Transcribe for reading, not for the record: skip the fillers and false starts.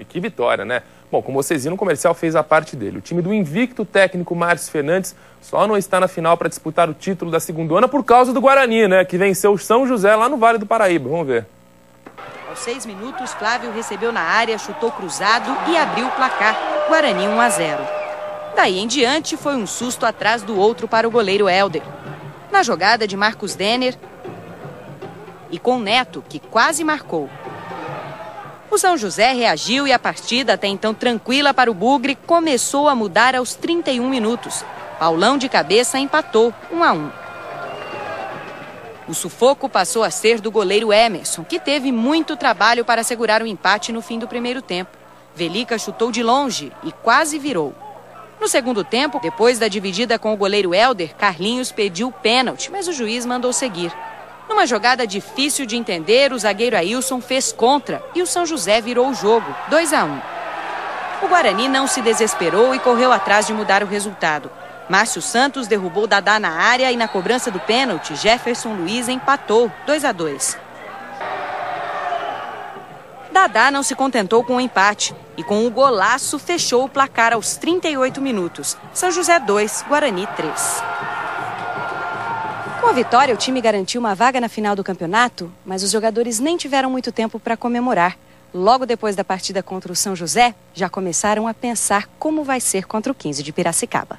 E que vitória, né? Bom, como vocês viram, o comercial fez a parte dele. O time do invicto técnico Márcio Fernandes só não está na final para disputar o título da segundona por causa do Guarani, né? Que venceu o São José lá no Vale do Paraíba. Vamos ver. Aos 6 minutos, Flávio recebeu na área, chutou cruzado e abriu o placar. Guarani 1-0. Daí em diante, foi um susto atrás do outro para o goleiro Helder. Na jogada de Marcos Denner e com Neto, que quase marcou. O São José reagiu e a partida, até então tranquila para o Bugre, começou a mudar aos 31 minutos. Paulão de cabeça empatou, 1-1. O sufoco passou a ser do goleiro Emerson, que teve muito trabalho para segurar o empate no fim do primeiro tempo. Velica chutou de longe e quase virou. No segundo tempo, depois da dividida com o goleiro Helder, Carlinhos pediu pênalti, mas o juiz mandou seguir. Numa jogada difícil de entender, o zagueiro Ailson fez contra e o São José virou o jogo, 2-1. O Guarani não se desesperou e correu atrás de mudar o resultado. Márcio Santos derrubou Dadá na área e na cobrança do pênalti, Jefferson Luiz empatou, 2-2. Dadá não se contentou com o empate e com o golaço fechou o placar aos 38 minutos. São José 2, Guarani 3. Com a vitória, o time garantiu uma vaga na final do campeonato, mas os jogadores nem tiveram muito tempo para comemorar. Logo depois da partida contra o São José, já começaram a pensar como vai ser contra o 15 de Piracicaba.